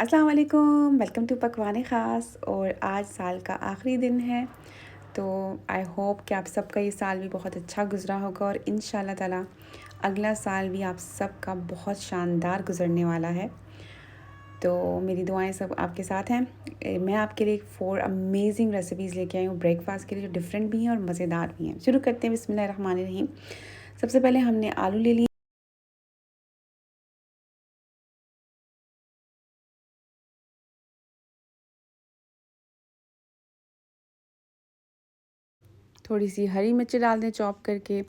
अस्सलाम वालेकुम, welcome to पकवान ख़ास। और आज साल का आखिरी दिन है, तो आई होप कि आप सबका ये साल भी बहुत अच्छा गुज़रा होगा और इंशाल्लाह ताला अगला साल भी आप सबका बहुत शानदार गुज़रने वाला है। तो मेरी दुआएं सब आपके साथ हैं। मैं आपके लिए 4 अमेजिंग रेसिपीज़ लेके आई हूँ ब्रेकफास्ट के लिए, जो डिफरेंट भी हैं और मज़ेदार भी हैं। शुरू करते हैं बिस्मिल्लाहिर्रहमानिर्रहीम। सबसे पहले हमने आलू ले लिए। थोड़ी सी हरी मिर्च डाल दें चॉप करके,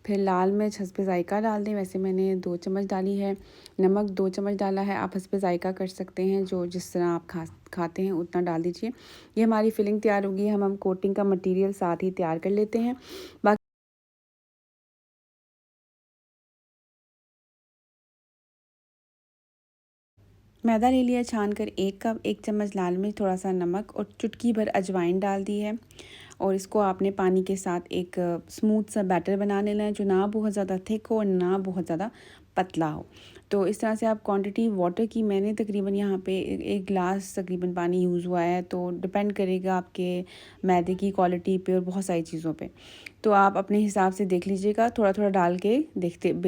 फिर लाल मिर्च हस्बे ज़ायक़ा डाल दें। वैसे मैंने 2 चम्मच डाली है। नमक 2 चम्मच डाला है, आप हस्बे ज़ायक़ा कर सकते हैं, जो जिस तरह आप खाते हैं उतना डाल दीजिए। ये हमारी फिलिंग तैयार होगी। हम कोटिंग का मटेरियल साथ ही तैयार कर लेते हैं। बाकी मैदा ले लिया छान कर 1 कप, 1 चम्मच लाल मिर्च, थोड़ा सा नमक और चुटकी भर अजवाइन डाल दी है। और इसको आपने पानी के साथ एक स्मूथ सा बैटर बना लेना है, जो ना बहुत ज़्यादा थिक हो और ना बहुत ज़्यादा पतला हो। तो इस तरह से आप क्वांटिटी वाटर की, मैंने तकरीबन यहाँ पे 1 गिलास तकरीबन पानी यूज़ हुआ है। तो डिपेंड करेगा आपके मैदे की क्वालिटी पे और बहुत सारी चीज़ों पे। तो आप अपने हिसाब से देख लीजिएगा, थोड़ा थोड़ा डाल के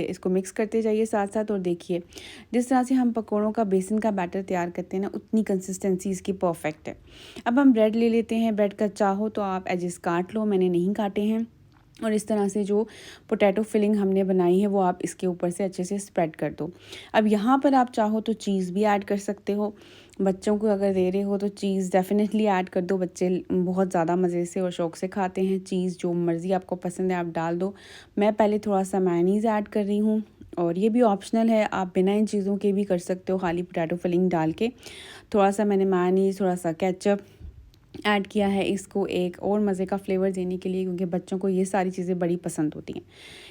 इसको मिक्स करते जाइए साथ साथ। और देखिए, जिस तरह से हम पकौड़ों का बेसन का बैटर तैयार करते हैं ना, उतनी कंसिस्टेंसी इसकी परफेक्ट है। अब हम ब्रेड ले लेते हैं। ब्रेड कच्चा हो तो आप एजेस काट लो, मैंने नहीं काटे हैं। और इस तरह से जो पोटैटो फिलिंग हमने बनाई है वो आप इसके ऊपर से अच्छे से स्प्रेड कर दो। अब यहाँ पर आप चाहो तो चीज़ भी ऐड कर सकते हो। बच्चों को अगर दे रहे हो तो चीज़ डेफिनेटली ऐड कर दो। बच्चे बहुत ज़्यादा मज़े से और शौक़ से खाते हैं। चीज़ जो मर्ज़ी आपको पसंद है आप डाल दो। मैं पहले थोड़ा सा मेयोनीज़ ऐड कर रही हूँ, और ये भी ऑप्शनल है, आप बिना इन चीज़ों के भी कर सकते हो, खाली पोटैटो फिलिंग डाल के। थोड़ा सा मैंने मेयोनीज़, थोड़ा सा केचप ऐड किया है, इसको एक और मज़े का फ्लेवर देने के लिए, क्योंकि बच्चों को ये सारी चीज़ें बड़ी पसंद होती हैं।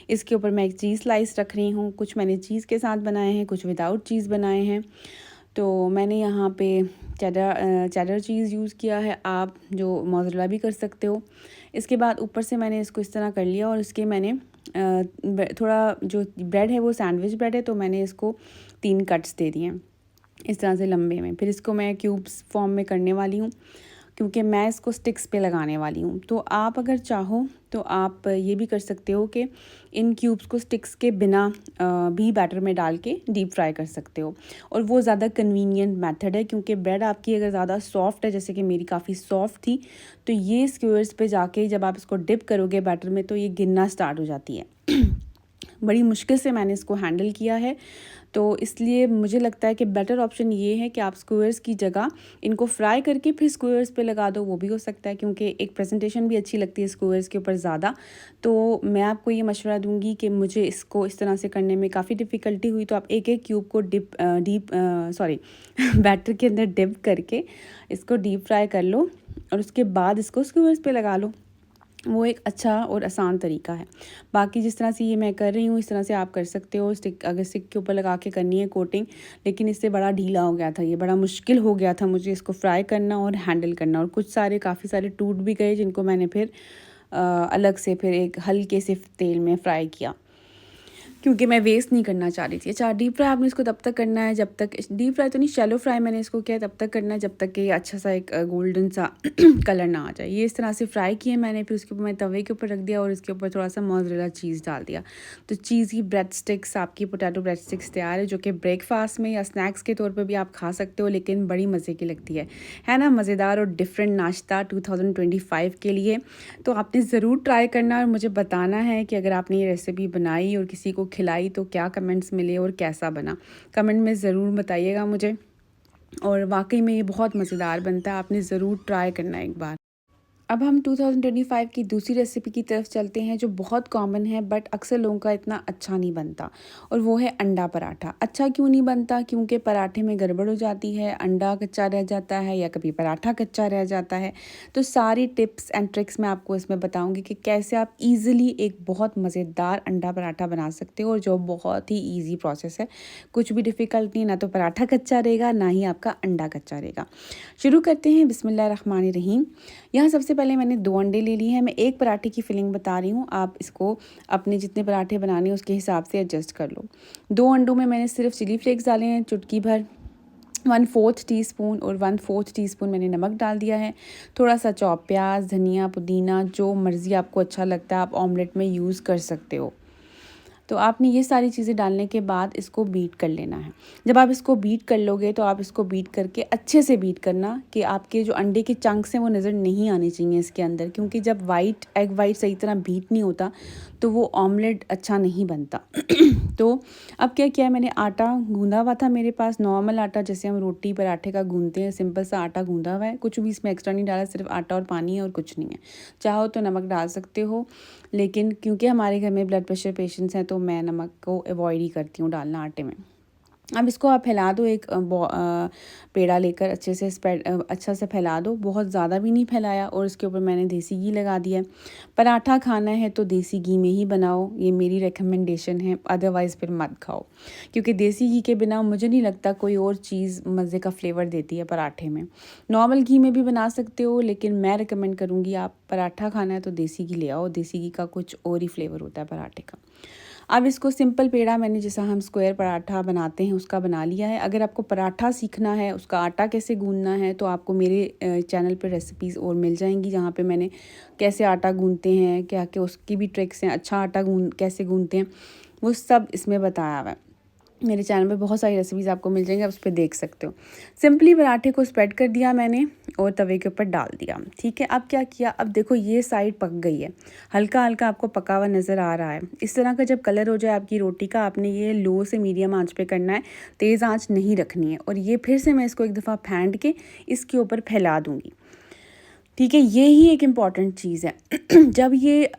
इसके ऊपर मैं एक चीज़ स्लाइस रख रही हूँ। कुछ मैंने चीज़ के साथ बनाए हैं, कुछ विदाउट चीज़ बनाए हैं। तो मैंने यहाँ पे चेडर चीज़ यूज़ किया है, आप जो मोज़रेला भी कर सकते हो। इसके बाद ऊपर से मैंने इसको इस तरह कर लिया, और इसके मैंने थोड़ा जो ब्रेड है वो सैंडविच ब्रेड है, तो मैंने इसको 3 कट्स दे दिए हैं इस तरह से लंबे में। फिर इसको मैं क्यूब्स फॉर्म में करने वाली हूँ, क्योंकि मैं इसको स्टिक्स पे लगाने वाली हूँ। तो आप अगर चाहो तो आप ये भी कर सकते हो कि इन क्यूब्स को स्टिक्स के बिना भी बैटर में डाल के डीप फ्राई कर सकते हो, और वो ज़्यादा कन्वीनियंट मेथड है। क्योंकि ब्रेड आपकी अगर ज़्यादा सॉफ्ट है, जैसे कि मेरी काफ़ी सॉफ्ट थी, तो ये स्क्वेयर्स पे जाके जब आप इसको डिप करोगे बैटर में, तो ये गिरना स्टार्ट हो जाती है। बड़ी मुश्किल से मैंने इसको हैंडल किया है। तो इसलिए मुझे लगता है कि बेटर ऑप्शन ये है कि आप स्क्वेयर्स की जगह इनको फ्राई करके फिर स्क्वेयर्स पे लगा दो, वो भी हो सकता है, क्योंकि एक प्रेजेंटेशन भी अच्छी लगती है स्क्वेयर्स के ऊपर ज़्यादा। तो मैं आपको ये मशवरा दूंगी कि मुझे इसको इस तरह से करने में काफ़ी डिफ़िकल्टी हुई, तो आप एक एक क्यूब को बैटर के अंदर डिप करके इसको डीप फ्राई कर लो, और उसके बाद इसको स्क्वेयर्स पे लगा लो। वो एक अच्छा और आसान तरीका है। बाकी जिस तरह से ये मैं कर रही हूँ, इस तरह से आप कर सकते हो। स्टिक, अगर स्टिक के ऊपर लगा के करनी है कोटिंग, लेकिन इससे बड़ा ढीला हो गया था, ये बड़ा मुश्किल हो गया था मुझे इसको फ्राई करना और हैंडल करना। और काफ़ी सारे टूट भी गए, जिनको मैंने फिर अलग से फिर एक हल्के से तेल में फ्राई किया, क्योंकि मैं वेस्ट नहीं करना चाह रही थी। अच्छा, डीप फ्राई आपने इसको तब तक करना है जब तक, डीप फ्राई तो नहीं, शैलो फ्राई मैंने इसको किया, तब तक करना है जब तक कि अच्छा सा एक गोल्डन सा कलर ना आ जाए। ये इस तरह से फ्राई किए मैंने, फिर उसके ऊपर मैं तवे के ऊपर रख दिया, और इसके ऊपर थोड़ा सा मोज़रेला चीज़ डाल दिया। तो चीज़ की ब्रेड स्टिक्स, आपकी पोटैटो ब्रेड स्टिक्स तैयार है, जो कि ब्रेकफास्ट में या स्नैक्स के तौर पर भी आप खा सकते हो, लेकिन बड़ी मज़े की लगती है ना। मज़ेदार और डिफरेंट नाश्ता 2025 के लिए। तो आपने ज़रूर ट्राई करना, और मुझे बताना है कि अगर आपने ये रेसिपी बनाई और किसी को खिलाई तो क्या कमेंट्स मिले और कैसा बना। कमेंट में ज़रूर बताइएगा मुझे। और वाकई में ये बहुत मज़ेदार बनता है, आपने ज़रूर ट्राई करना एक बार। अब हम 2025 की दूसरी रेसिपी की तरफ चलते हैं, जो बहुत कॉमन है बट अक्सर लोगों का इतना अच्छा नहीं बनता, और वो है अंडा पराठा। अच्छा क्यों नहीं बनता? क्योंकि पराठे में गड़बड़ हो जाती है, अंडा कच्चा रह जाता है, या कभी पराठा कच्चा रह जाता है। तो सारी टिप्स एंड ट्रिक्स मैं आपको इसमें बताऊंगी कि कैसे आप इजीली एक बहुत मज़ेदार अंडा पराठा बना सकते हो, और जो बहुत ही ईजी प्रोसेस है, कुछ भी डिफ़िकल्ट नहीं। ना तो पराठा कच्चा रहेगा, ना ही आपका अंडा कच्चा रहेगा। शुरू करते हैं, बिस्मिल्लाहिर्रहमानिर्रहीम। यहाँ सबसे पहले मैंने 2 अंडे ले लिए हैं। मैं एक पराठे की फिलिंग बता रही हूँ, आप इसको अपने जितने पराठे बनाने हैं उसके हिसाब से एडजस्ट कर लो। 2 अंडों में मैंने सिर्फ चिली फ्लेक्स डाले हैं, चुटकी भर। 1/4 टीस्पून और 1/4 टीस्पून मैंने नमक डाल दिया है। थोड़ा सा चॉप प्याज, धनिया, पुदीना, जो मर्ज़ी आपको अच्छा लगता है आप ऑमलेट में यूज़ कर सकते हो। तो आपने ये सारी चीज़ें डालने के बाद इसको बीट कर लेना है। जब आप इसको बीट कर लोगे तो आप इसको बीट करके अच्छे से बीट करना कि आपके जो अंडे के चंक्स हैं वो नज़र नहीं आने चाहिए इसके अंदर, क्योंकि जब एग वाइट सही तरह बीट नहीं होता तो वो ऑमलेट अच्छा नहीं बनता। तो अब क्या किया, मैंने आटा गूँधा हुआ था मेरे पास, नॉर्मल आटा जैसे हम रोटी पराठे का गूँधते हैं, सिंपल सा आटा गूँधा हुआ है, कुछ भी इसमें एक्स्ट्रा नहीं डाला, सिर्फ आटा और पानी है और कुछ नहीं है। चाहो तो नमक डाल सकते हो, लेकिन क्योंकि हमारे घर में ब्लड प्रेशर पेशेंट्स हैं तो मैं नमक को अवॉइड ही करती हूँ डालना आटे में। अब इसको आप फैला दो, एक पेड़ा लेकर अच्छे से अच्छा से फैला दो, बहुत ज़्यादा भी नहीं फैलाया। और इसके ऊपर मैंने देसी घी लगा दिया। पराठा खाना है तो देसी घी में ही बनाओ, ये मेरी रिकमेंडेशन है, अदरवाइज़ फिर मत खाओ, क्योंकि देसी घी के बिना मुझे नहीं लगता कोई और चीज़ मज़े का फ्लेवर देती है पराठे में। नॉर्मल घी में भी बना सकते हो, लेकिन मैं रिकमेंड करूँगी आप पराठा खाना है तो देसी घी ले आओ, देसी घी का कुछ और ही फ्लेवर होता है पराठे का। अब इसको सिंपल पेड़ा मैंने जैसा हम स्क्वायर पराठा बनाते हैं उसका बना लिया है। अगर आपको पराठा सीखना है, उसका आटा कैसे गूँधना है, तो आपको मेरे चैनल पर रेसिपीज़ और मिल जाएंगी, जहाँ पे मैंने कैसे आटा गूँधते हैं, क्या क्या उसकी भी ट्रिक्स हैं, अच्छा आटा कैसे गूँधते हैं, वो सब इसमें बताया हुआ है। मेरे चैनल पे बहुत सारी रेसिपीज़ आपको मिल जाएंगी, आप उस पर देख सकते हो। सिंपली पराठे को स्प्रेड कर दिया मैंने और तवे के ऊपर डाल दिया। ठीक है, अब क्या किया, अब देखो ये साइड पक गई है, हल्का हल्का आपको पका हुआ नज़र आ रहा है। इस तरह का जब कलर हो जाए आपकी रोटी का, आपने ये लो से मीडियम आंच पे करना है, तेज़ आंच नहीं रखनी है। और ये फिर से मैं इसको एक दफ़ा फेंट के इसके ऊपर फैला दूँगी। ठीक है, ये ही एक इम्पॉर्टेंट चीज़ है। जब ये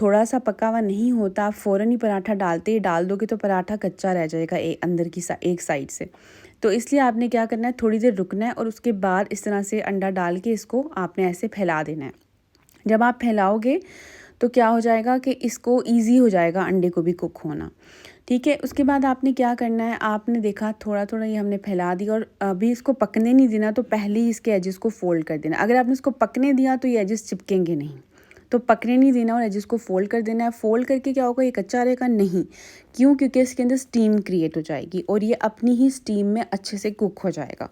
थोड़ा सा पका हुआ नहीं होता, आप फ़ौरन ही पराठा डाल दोगे तो पराठा कच्चा रह जाएगा अंदर की एक साइड से। तो इसलिए आपने क्या करना है, थोड़ी देर रुकना है और उसके बाद इस तरह से अंडा डाल के इसको आपने ऐसे फैला देना है। जब आप फैलाओगे तो क्या हो जाएगा कि इसको ईज़ी हो जाएगा अंडे को भी कुक होना। ठीक है, उसके बाद आपने क्या करना है, आपने देखा थोड़ा थोड़ा ये हमने फैला दिया और अभी इसको पकने नहीं देना, तो पहले ही इसके एजेस को फ़ोल्ड कर देना। अगर आपने इसको पकने दिया तो ये एजेस चिपकेंगे नहीं, तो पकने नहीं देना और एजेस को फ़ोल्ड कर देना है। फ़ोल्ड करके क्या होगा, ये कच्चा रहेगा नहीं, क्यों, क्योंकि इसके अंदर स्टीम क्रिएट हो जाएगी और ये अपनी ही स्टीम में अच्छे से कुक हो जाएगा।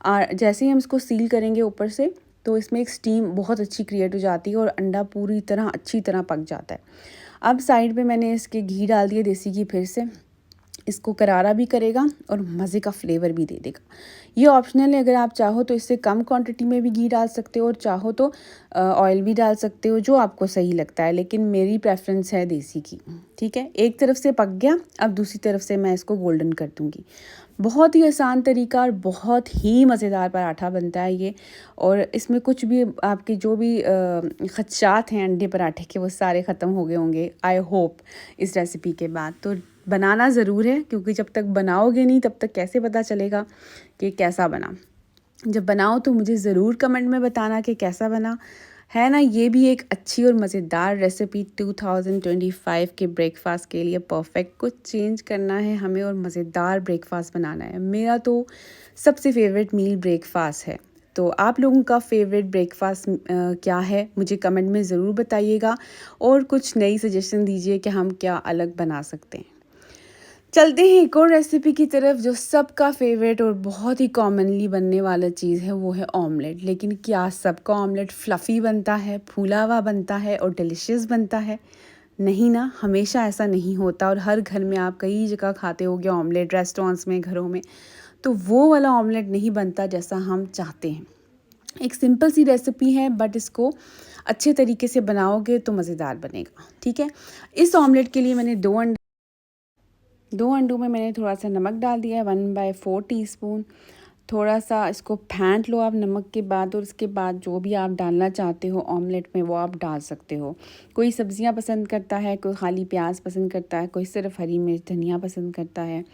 और जैसे ही हम इसको सील करेंगे ऊपर से, तो इसमें एक स्टीम बहुत अच्छी क्रिएट हो जाती है और अंडा पूरी तरह अच्छी तरह पक जाता है। अब साइड पे मैंने इसके घी डाल दिया, देसी घी, फिर से इसको करारा भी करेगा और मज़े का फ्लेवर भी दे देगा। ये ऑप्शनल है, अगर आप चाहो तो इससे कम क्वांटिटी में भी घी डाल सकते हो और चाहो तो ऑयल भी डाल सकते हो, जो आपको सही लगता है, लेकिन मेरी प्रेफरेंस है देसी घी। ठीक है, एक तरफ से पक गया, अब दूसरी तरफ से मैं इसको गोल्डन कर दूँगी। बहुत ही आसान तरीका और बहुत ही मज़ेदार पराठा बनता है ये। और इसमें कुछ भी आपके जो भी खदशात हैं अंडे पराठे के, वो सारे ख़त्म हो गए होंगे आई होप इस रेसिपी के बाद। तो बनाना ज़रूर है, क्योंकि जब तक बनाओगे नहीं तब तक कैसे पता चलेगा कि कैसा बना। जब बनाओ तो मुझे ज़रूर कमेंट में बताना कि कैसा बना है ना। ये भी एक अच्छी और मज़ेदार रेसिपी 2025 के ब्रेकफास्ट के लिए परफेक्ट। कुछ चेंज करना है हमें और मज़ेदार ब्रेकफास्ट बनाना है। मेरा तो सबसे फेवरेट मील ब्रेकफास्ट है। तो आप लोगों का फेवरेट ब्रेकफास्ट क्या है, मुझे कमेंट में ज़रूर बताइएगा और कुछ नई सजेशन दीजिए कि हम क्या अलग बना सकते हैं। चलते हैं एक और रेसिपी की तरफ, जो सबका फेवरेट और बहुत ही कॉमनली बनने वाला चीज़ है, वो है ऑमलेट। लेकिन क्या सबका ऑमलेट फ्लफ़ी बनता है, फूला हुआ बनता है और डिलीशियस बनता है? नहीं ना, हमेशा ऐसा नहीं होता। और हर घर में आप कई जगह खाते होगे ऑमलेट, रेस्टोरेंट्स में, घरों में, तो वो वाला ऑमलेट नहीं बनता जैसा हम चाहते हैं। एक सिंपल सी रेसिपी है, बट इसको अच्छे तरीके से बनाओगे तो मज़ेदार बनेगा। ठीक है, इस ऑमलेट के लिए मैंने दो अंडों में मैंने थोड़ा सा नमक डाल दिया है, 1/4 टीस्पून। थोड़ा सा इसको फेंट लो आप नमक के बाद, और उसके बाद जो भी आप डालना चाहते हो ऑमलेट में वो आप डाल सकते हो। कोई सब्जियां पसंद करता है, कोई खाली प्याज पसंद करता है, कोई सिर्फ हरी मिर्च धनिया पसंद करता है,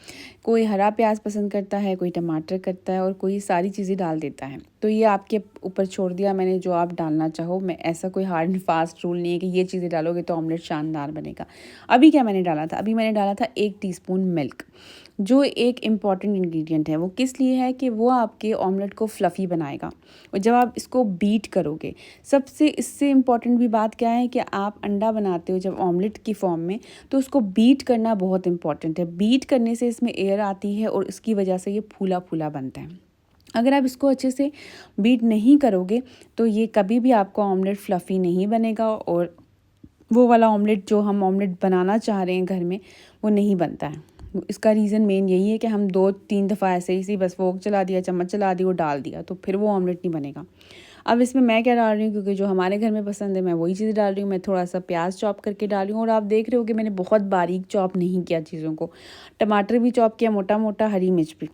कोई हरा प्याज पसंद करता है, कोई टमाटर करता है और कोई सारी चीज़ें डाल देता है। तो ये आपके ऊपर छोड़ दिया मैंने, जो आप डालना चाहो। मैं ऐसा कोई हार्ड एंड फास्ट रूल नहीं है कि ये चीज़ें डालोगे तो ऑमलेट शानदार बनेगा। अभी क्या मैंने डाला था, अभी मैंने डाला था 1 टीस्पून मिल्क, जो एक इम्पॉर्टेंट इंग्रेडिएंट है। वो किस लिए है कि वो आपके ऑमलेट को फ्लफ़ी बनाएगा। और जब आप इसको बीट करोगे, सबसे इससे इम्पॉर्टेंट भी बात क्या है कि आप अंडा बनाते हो जब ऑमलेट की फॉर्म में, तो उसको बीट करना बहुत इम्पॉर्टेंट है। बीट करने से इसमें एयर आती है और इसकी वजह से ये फूला फूला बनता है। अगर आप इसको अच्छे से बीट नहीं करोगे तो ये कभी भी आपका ऑमलेट फ्लफ़ी नहीं बनेगा और वो वाला ऑमलेट जो हम ऑमलेट बनाना चाह रहे हैं घर में वो नहीं बनता है। इसका रीज़न मेन यही है कि हम 2-3 दफ़ा ऐसे ही बस फोक चला दिया, चम्मच चला दी और डाल दिया, तो फिर वो ऑमलेट नहीं बनेगा। अब इसमें मैं क्या डाल रही हूँ, क्योंकि जो हमारे घर में पसंद है मैं वही चीज़ डाल रही हूँ। मैं थोड़ा सा प्याज चॉप करके डाल रही हूँ और आप देख रहे हो कि मैंने बहुत बारीक चॉप नहीं किया चीज़ों को। टमाटर भी चॉप किया मोटा मोटा, हरी मिर्च भी।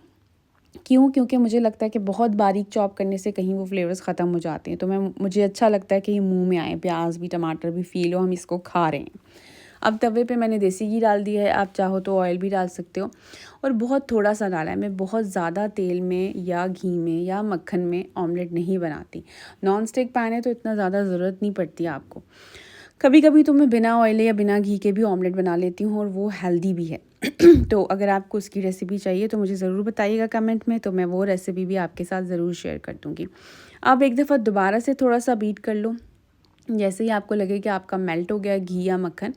क्यों? क्योंकि मुझे लगता है कि बहुत बारीक चॉप करने से कहीं वो फ्लेवर्स ख़त्म हो जाते हैं, तो मुझे अच्छा लगता है कि ये मुंह में आए, प्याज भी टमाटर भी फ़ील हो हम इसको खा रहे हैं। अब तवे पे मैंने देसी घी डाल दिया है, आप चाहो तो ऑयल भी डाल सकते हो और बहुत थोड़ा सा डाला है। मैं बहुत ज़्यादा तेल में या घी में या मक्खन में ऑमलेट नहीं बनाती। नॉन स्टिक पैन है तो इतना ज़्यादा ज़रूरत नहीं पड़ती आपको। कभी कभी तो मैं बिना ऑयल या बिना घी के भी ऑमलेट बना लेती हूँ और वो हेल्दी भी है। तो अगर आपको उसकी रेसिपी चाहिए तो मुझे ज़रूर बताइएगा कमेंट में, तो मैं वो रेसिपी भी आपके साथ ज़रूर शेयर कर दूँगी। आप एक दफ़ा दोबारा से थोड़ा सा बीट कर लो। जैसे ही आपको लगे कि आपका मेल्ट हो गया घी या मक्खन,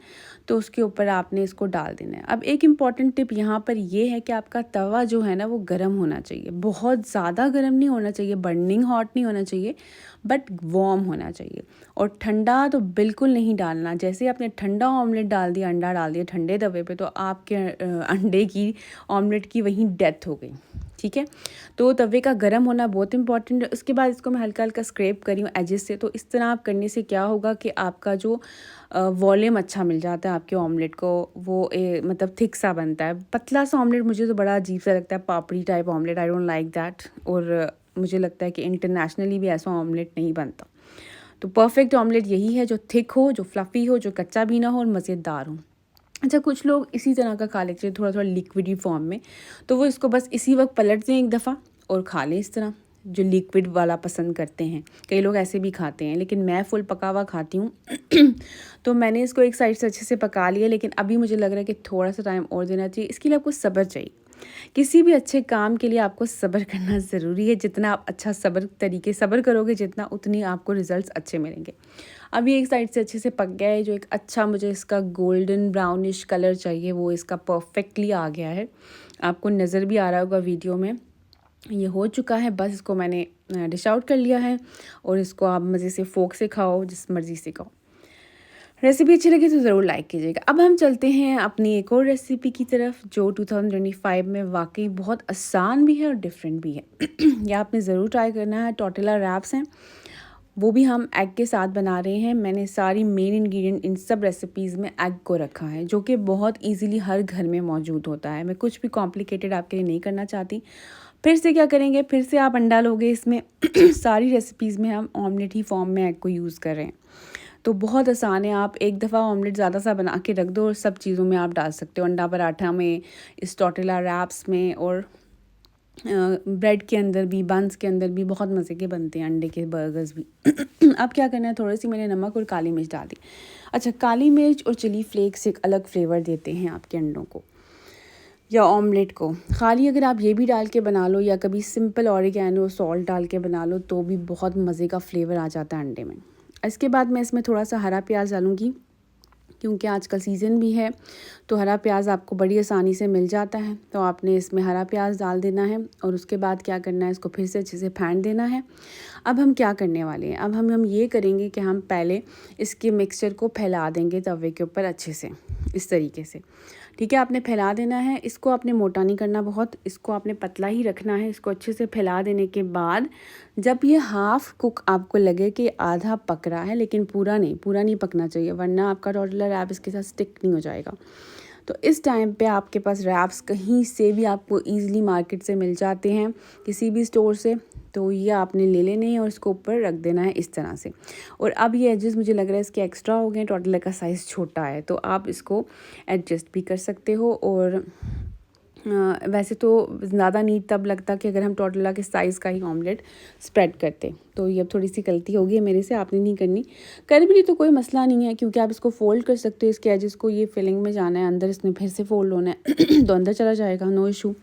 तो उसके ऊपर आपने इसको डाल देना है। अब एक इम्पॉर्टेंट टिप यहाँ पर ये है कि आपका तवा जो है ना वो गर्म होना चाहिए। बहुत ज़्यादा गर्म नहीं होना चाहिए, बर्निंग हॉट नहीं होना चाहिए, बट वार्म होना चाहिए। और ठंडा तो बिल्कुल नहीं डालना। जैसे आपने ठंडा ऑमलेट डाल दिया, अंडा डाल दिया ठंडे तवे पे, तो आपके अंडे की ऑमलेट की वहीं डेथ हो गई। ठीक है, तो तवे का गर्म होना बहुत इंपॉर्टेंट है। उसके बाद इसको मैं हल्का हल्का स्क्रैप करी हूँ एजेस से। तो इस तरह आप करने से क्या होगा कि आपका जो वॉल्यूम अच्छा मिल जाता है आपके ऑमलेट को, वो मतलब थिक सा बनता है। पतला सा ऑमलेट मुझे तो बड़ा अजीब सा लगता है, पापड़ी type omelette, I don't like that. और मुझे लगता है कि इंटरनेशनली भी ऐसा ऑमलेट नहीं बनता। तो परफेक्ट ऑमलेट यही है जो थिक हो, जो फ्लफ़ी हो, जो कच्चा भी ना हो और मज़ेदार हो। अच्छा, कुछ लोग इसी तरह का खा लेते हैं थोड़ा थोड़ा लिक्विडी फॉर्म में, तो वो इसको बस इसी वक्त पलट दें एक दफ़ा और खा लें इस तरह, जो लिक्विड वाला पसंद करते हैं। कई लोग ऐसे भी खाते हैं, लेकिन मैं फुल पका हुआ खाती हूँ। तो मैंने इसको एक साइड से अच्छे से पका लिया, लेकिन अभी मुझे लग रहा है कि थोड़ा सा टाइम और देना चाहिए। इसके लिए आपको सब्र चाहिए। किसी भी अच्छे काम के लिए आपको सब्र करना ज़रूरी है। जितना आप अच्छा सब्र करोगे जितना, उतनी आपको रिज़ल्ट्स अच्छे मिलेंगे। अभी एक साइड से अच्छे से पक गया है, जो एक अच्छा मुझे इसका गोल्डन ब्राउनिश कलर चाहिए वो इसका परफेक्टली आ गया है। आपको नज़र भी आ रहा होगा वीडियो में, ये हो चुका है। बस इसको मैंने डिश आउट कर लिया है और इसको आप मज़े से फोक से खाओ, जिस मर्ज़ी से खाओ। रेसिपी अच्छी लगी तो ज़रूर लाइक कीजिएगा। अब हम चलते हैं अपनी एक और रेसिपी की तरफ, जो 2025 में वाकई बहुत आसान भी है और डिफरेंट भी है। यह आपने ज़रूर ट्राई करना है। टॉर्टिला रैप्स हैं, वो भी हम एग के साथ बना रहे हैं। मैंने सारी मेन इंग्रेडिएंट इन सब रेसिपीज़ में एग को रखा है, जो कि बहुत इजीली हर घर में मौजूद होता है। मैं कुछ भी कॉम्प्लिकेटेड आपके लिए नहीं करना चाहती। फिर से क्या करेंगे, फिर से आप अंडा लोगे इसमें। सारी रेसिपीज़ में हम ऑमलेट ही फॉर्म में एग को यूज़ कर रहे हैं, तो बहुत आसान है। आप एक दफ़ा ऑमलेट ज़्यादा सा बना के रख दो और सब चीज़ों में आप डाल सकते हो। अंडा पराठा में, इस टॉर्टिला रैप्स में, और ब्रेड के अंदर भी, बंस के अंदर भी बहुत मज़े के बनते हैं, अंडे के बर्गर्स भी। अब क्या करना है, थोड़ी सी मैंने नमक और काली मिर्च डाल दी। अच्छा, काली मिर्च और चिली फ्लेक्स एक अलग फ्लेवर देते हैं आपके अंडों को या ऑमलेट को। खाली अगर आप ये भी डाल के बना लो या कभी सिंपल ऑरिगेनो सॉल्ट डाल के बना लो, तो भी बहुत मज़े का फ्लेवर आ जाता है अंडे में। इसके बाद मैं इसमें थोड़ा सा हरा प्याज डालूँगी, क्योंकि आजकल सीज़न भी है, तो हरा प्याज आपको बड़ी आसानी से मिल जाता है। तो आपने इसमें हरा प्याज डाल देना है और उसके बाद क्या करना है, इसको फिर से अच्छे से फेंट देना है। अब हम क्या करने वाले हैं, अब हम ये करेंगे कि हम पहले इसके मिक्सचर को फैला देंगे तवे के ऊपर अच्छे से, इस तरीके से। ठीक है, आपने फैला देना है। इसको आपने मोटा नहीं करना बहुत, इसको आपने पतला ही रखना है। इसको अच्छे से फैला देने के बाद जब ये हाफ़ कुक आपको लगे कि आधा पक रहा है, लेकिन पूरा नहीं पकना चाहिए, वरना आपका टॉर्टिला रैप इसके साथ स्टिक नहीं हो जाएगा। तो इस टाइम पे आपके पास रैप्स कहीं से भी आपको ईज़िली मार्केट से मिल जाते हैं, किसी भी स्टोर से। तो ये आपने ले लेने हैं और इसको ऊपर रख देना है इस तरह से। और अब ये एजेस मुझे लग रहा है इसके एक्स्ट्रा हो गए, टॉर्टिला का साइज़ छोटा है, तो आप इसको एडजस्ट भी कर सकते हो। और वैसे तो ज़्यादा नीट तब लगता कि अगर हम टॉर्टिला के साइज़ का ही ऑमलेट स्प्रेड करते। तो ये अब थोड़ी सी गलती हो गई मेरे से, आपने नहीं करनी। कर भी ली तो कोई मसला नहीं है, क्योंकि आप इसको फ़ोल्ड कर सकते हो। इसके एजेस को ये फिलिंग में जाना है अंदर, इसने फिर से फ़ोल्ड होना है तो अंदर चला जाएगा, नो इशू।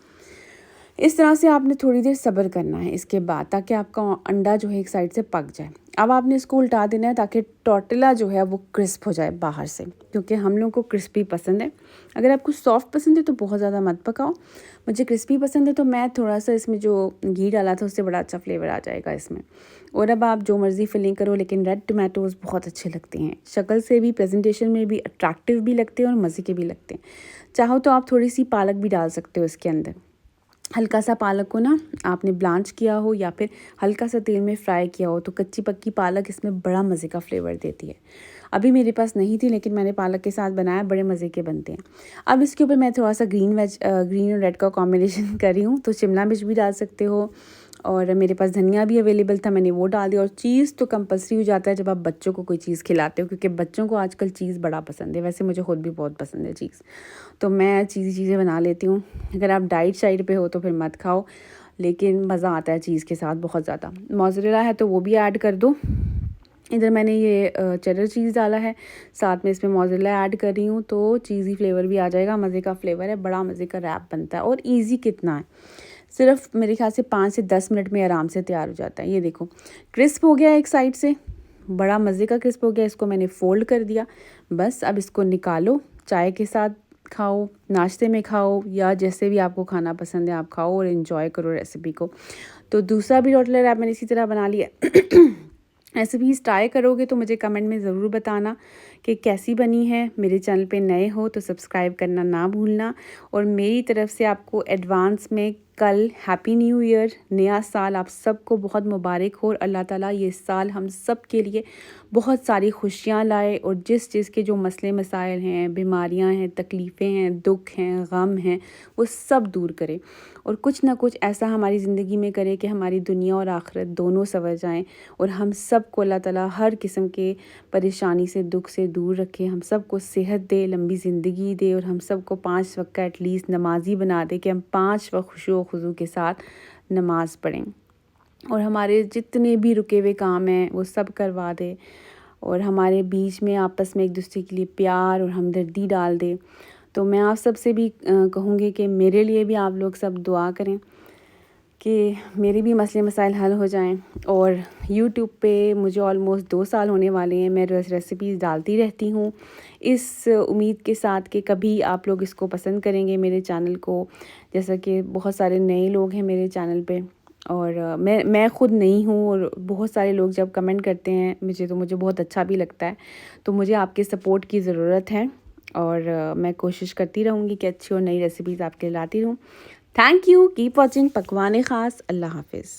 इस तरह से आपने थोड़ी देर सब्र करना है इसके बाद, ताकि आपका अंडा जो है एक साइड से पक जाए। अब आपने इसको उल्टा देना है ताकि टोटला जो है वो क्रिस्प हो जाए बाहर से, क्योंकि हम लोग को क्रिस्पी पसंद है। अगर आपको सॉफ्ट पसंद है तो बहुत ज़्यादा मत पकाओ। मुझे क्रिस्पी पसंद है तो मैं थोड़ा सा इसमें जो घी डाला था उससे बड़ा अच्छा फ्लेवर आ जाएगा इसमें। और अब आप जो मर्ज़ी फिलिंग करो, लेकिन रेड टमाटोज़ बहुत अच्छे लगते हैं, शक्ल से भी, प्रेजेंटेशन में भी अट्रैक्टिव भी लगते हैं और मज़े के भी लगते हैं। चाहो तो आप थोड़ी सी पालक भी डाल सकते हो इसके अंदर। हल्का सा पालक को ना आपने ब्लांच किया हो या फिर हल्का सा तेल में फ्राई किया हो, तो कच्ची पक्की पालक इसमें बड़ा मज़े का फ्लेवर देती है। अभी मेरे पास नहीं थी, लेकिन मैंने पालक के साथ बनाया, बड़े मज़े के बनते हैं। अब इसके ऊपर मैं थोड़ा सा ग्रीन और रेड का कॉम्बिनेशन कर रही हूँ, तो शिमला मिर्च भी डाल सकते हो, और मेरे पास धनिया भी अवेलेबल था, मैंने वो डाल दिया। और चीज़ तो कंपल्सरी हो जाता है जब आप बच्चों को कोई चीज़ खिलाते हो, क्योंकि बच्चों को आजकल चीज़ बड़ा पसंद है। वैसे मुझे खुद भी बहुत पसंद है चीज़, तो मैं चीज़ें बना लेती हूँ। अगर आप डाइट शाइट पे हो तो फिर मत खाओ, लेकिन मज़ा आता है चीज़ के साथ बहुत ज़्यादा। मोज़रेला है तो वो भी ऐड कर दो। इधर मैंने ये चेडर चीज़ डाला है, साथ में इसमें मोज़रेला ऐड कर रही हूँ, तो चीज़ी फ्लेवर भी आ जाएगा, मज़े का फ्लेवर है, बड़ा मज़े का रैप बनता है। और ईज़ी कितना है, सिर्फ मेरे ख्याल से 5 से 10 मिनट में आराम से तैयार हो जाता है। ये देखो क्रिस्प हो गया एक साइड से, बड़ा मज़े का क्रिस्प हो गया। इसको मैंने फ़ोल्ड कर दिया, बस अब इसको निकालो, चाय के साथ खाओ, नाश्ते में खाओ, या जैसे भी आपको खाना पसंद है आप खाओ और एंजॉय करो रेसिपी को। तो दूसरा भी टोटलर रैप मैंने इसी तरह बना लिया। रेसिपीज़ ट्राई करोगे तो मुझे कमेंट में ज़रूर बताना कि कैसी बनी है। मेरे चैनल पे नए हो तो सब्सक्राइब करना ना भूलना। और मेरी तरफ से आपको एडवांस में कल हैप्पी न्यू ईयर, नया साल आप सबको बहुत मुबारक हो। और अल्लाह ताला ये साल हम सब के लिए बहुत सारी खुशियाँ लाए, और जिस चीज़ के जो मसले मसाइल हैं, बीमारियां हैं, तकलीफ़ें हैं, दुख हैं, गम हैं, वो सब दूर करे, और कुछ ना कुछ ऐसा हमारी ज़िंदगी में करे कि हमारी दुनिया और आखिरत दोनों संवर जाएं, और हम सब को अल्लाह ताला हर किस्म के परेशानी से, दुख से दूर रखे, हम सब को सेहत दे, लंबी ज़िंदगी दे, और हम सब को 5 वक्त का एटलीस्ट नमाजी बना दे कि हम 5 वक्त खुशू खुजू के साथ नमाज़ पढ़ें, और हमारे जितने भी रुके हुए काम हैं वो सब करवा दे, और हमारे बीच में आपस में एक दूसरे के लिए प्यार और हमदर्दी डाल दे। तो मैं आप सब से भी कहूँगी कि मेरे लिए भी आप लोग सब दुआ करें कि मेरे भी मसले मसाइल हल हो जाएं। और यूट्यूब पे मुझे ऑलमोस्ट 2 साल होने वाले हैं, मैं रेसिपीज़ डालती रहती हूँ, इस उम्मीद के साथ कि कभी आप लोग इसको पसंद करेंगे मेरे चैनल को। जैसा कि बहुत सारे नए लोग हैं मेरे चैनल पे, और मैं खुद नई हूँ, और बहुत सारे लोग जब कमेंट करते हैं मुझे बहुत अच्छा भी लगता है। तो मुझे आपके सपोर्ट की ज़रूरत है, और मैं कोशिश करती रहूँगी कि अच्छी और नई रेसिपीज़ आपके लिए लाती रहूँ। थैंक यू, कीप वॉचिंग पकवान ख़ास। अल्लाह हाफिज़।